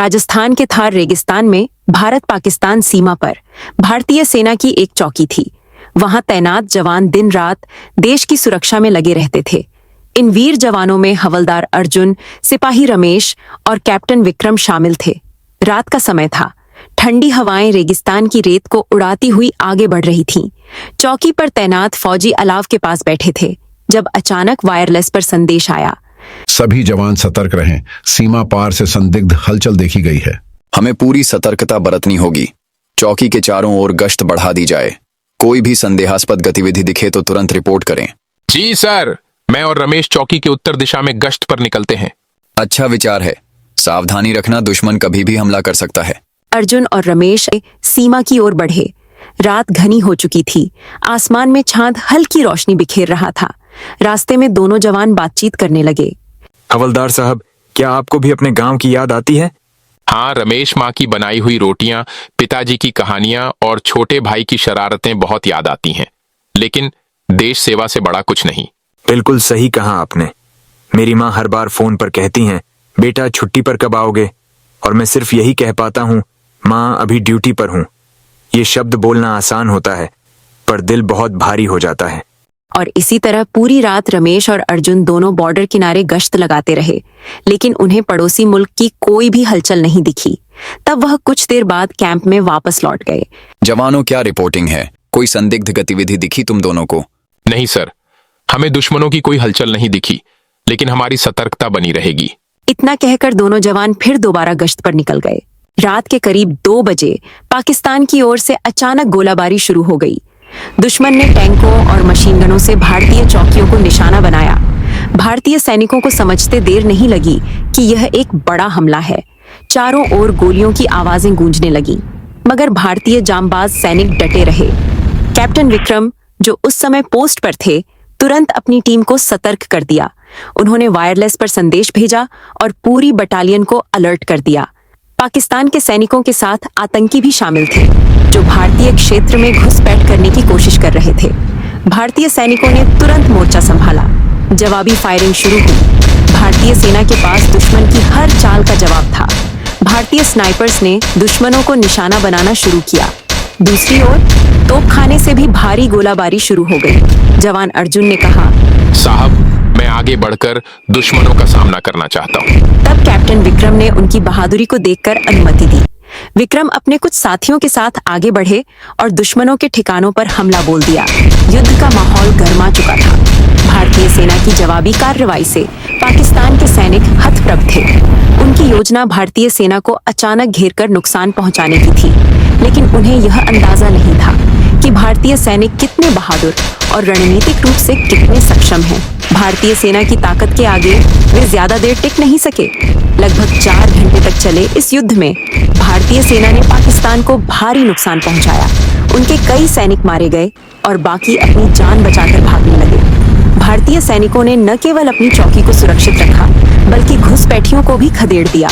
राजस्थान के थार रेगिस्तान में भारत पाकिस्तान सीमा पर भारतीय सेना की एक चौकी थी। वहां तैनात जवान दिन रात देश की सुरक्षा में लगे रहते थे। इन वीर जवानों में हवलदार अर्जुन, सिपाही रमेश और कैप्टन विक्रम शामिल थे। रात का समय था। ठंडी हवाएं रेगिस्तान की रेत को उड़ाती हुई आगे बढ़ रही थीं। चौकी पर तैनात फौजी अलाव के पास बैठे थे जब अचानक वायरलेस पर संदेश आया। सभी जवान सतर्क रहें, सीमा पार से संदिग्ध हलचल देखी गई है। हमें पूरी सतर्कता बरतनी होगी। चौकी के चारों ओर गश्त बढ़ा दी जाए। कोई भी संदेहास्पद गतिविधि दिखे तो तुरंत रिपोर्ट करें। जी सर, मैं और रमेश चौकी के उत्तर दिशा में गश्त पर निकलते हैं। अच्छा विचार है। सावधानी रखना, दुश्मन कभी भी हमला कर सकता है। अर्जुन और रमेश सीमा की ओर बढ़े। रात घनी हो चुकी थी। आसमान में चांद हल्की रोशनी बिखेर रहा था। रास्ते में दोनों जवान बातचीत करने लगे। हवलदार साहब, क्या आपको भी अपने गांव की याद आती है? हाँ, रमेश माँ की बनाई हुई रोटियां, पिताजी की कहानियां और छोटे भाई की शरारतें बहुत याद आती हैं। लेकिन देश सेवा से बड़ा कुछ नहीं। बिल्कुल सही कहा आपने। मेरी माँ हर बार फोन पर कहती हैं, बेटा छुट्टी पर कब आओगे? और मैं सिर्फ यही कह पाता हूँ, माँ अभी ड्यूटी पर हूँ। ये शब्द बोलना आसान होता है, पर दिल बहुत भारी हो जाता है। और इसी तरह पूरी रात रमेश और अर्जुन दोनों बॉर्डर किनारे गश्त लगाते रहे, लेकिन उन्हें पड़ोसी मुल्क की कोई भी हलचल नहीं दिखी। तब वह कुछ देर बाद कैंप में वापस लौट गए। जवानों, क्या रिपोर्टिंग है? कोई संदिग्ध गतिविधि दिखी तुम दोनों को? नहीं सर, हमें दुश्मनों की कोई हलचल नहीं दिखी, लेकिन हमारी सतर्कता बनी रहेगी। इतना कहकर दोनों जवान फिर दोबारा गश्त पर निकल गए। रात के करीब 2 बजे पाकिस्तान की ओर से अचानक गोलाबारी शुरू हो गई। दुश्मन ने टैंकों और मशीन गनों से भारतीय चौकियों को निशाना बनाया। भारतीय सैनिकों को समझते देर नहीं लगी कि यह एक बड़ा हमला है। चारों ओर गोलियों की आवाजें गूंजने लगीं, मगर भारतीय जांबाज सैनिक डटे रहे। कैप्टन विक्रम, जो उस समय पोस्ट पर थे, तुरंत अपनी टीम को सतर्क कर दिया। उन्होंने वायरलेस पर संदेश भेजा और पूरी बटालियन को अलर्ट कर दिया। पाकिस्तान के सैनिकों के साथ आतंकी भी शामिल थे, जो भारतीय क्षेत्र में घुसपैठ करने की कोशिश कर रहे थे। भारतीय सैनिकों ने तुरंत मोर्चा संभाला। जवाबी फायरिंग शुरू हुई। भारतीय सेना के पास दुश्मन की हर चाल का जवाब था। भारतीय स्नाइपर्स ने दुश्मनों को निशाना बनाना शुरू किया। दूसरी ओर तोपखाने से भी भारी गोलाबारी शुरू हो गई। जवान अर्जुन ने कहा, साहब, मैं आगे बढ़कर दुश्मनों का सामना करना चाहता हूँ। तब कैप्टन विक्रम ने उनकी बहादुरी को देखकर अनुमति दी। विक्रम अपने कुछ साथियों के साथ आगे बढ़े और दुश्मनों के ठिकानों पर हमला बोल दिया। युद्ध का माहौल गर्मा चुका था। भारतीय सेना की जवाबी कार्रवाई से पाकिस्तान के सैनिक हतप्रभ थे। उनकी योजना भारतीय सेना को अचानक घेरकर नुकसान पहुंचाने की थी, लेकिन उन्हें यह अंदाजा नहीं था कि भारतीय सैनिक कितने बहादुर और रणनीतिक रूप से कितने सक्षम हैं। भारतीय सेना की ताकत के आगे वे ज्यादा देर टिक नहीं सके। लगभग 4 घंटे तक चले इस युद्ध में भारतीय सेना ने पाकिस्तान को भारी नुकसान पहुंचाया। उनके कई सैनिक मारे गए और बाकी अपनी जान बचाकर भागने लगे। भारतीय सैनिकों ने न केवल अपनी चौकी को सुरक्षित रखा, बल्कि घुसपैठियों को भी खदेड़ दिया।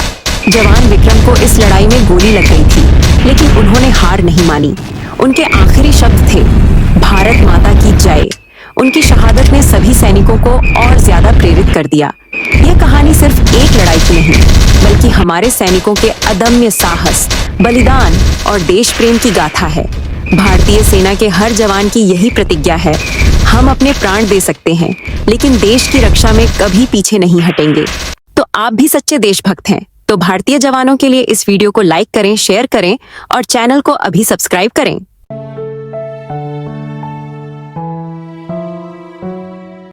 जवान विक्रम को इस लड़ाई में गोली लग गई थी, लेकिन उन्होंने हार नहीं मानी। उनके आखिरी शब्द थे, भारत माता की जय। उनकी शहादत ने सभी सैनिकों को और ज्यादा प्रेरित कर दिया। यह कहानी सिर्फ एक लड़ाई की नहीं, बल्कि हमारे सैनिकों के अदम्य साहस, बलिदान और देश प्रेम की गाथा है। भारतीय सेना के हर जवान की यही प्रतिज्ञा है, हम अपने प्राण दे सकते हैं, लेकिन देश की रक्षा में कभी पीछे नहीं हटेंगे। तो आप भी सच्चे देशभक्त हैं, तो भारतीय जवानों के लिए इस वीडियो को लाइक करें, शेयर करें और चैनल को अभी सब्सक्राइब करें।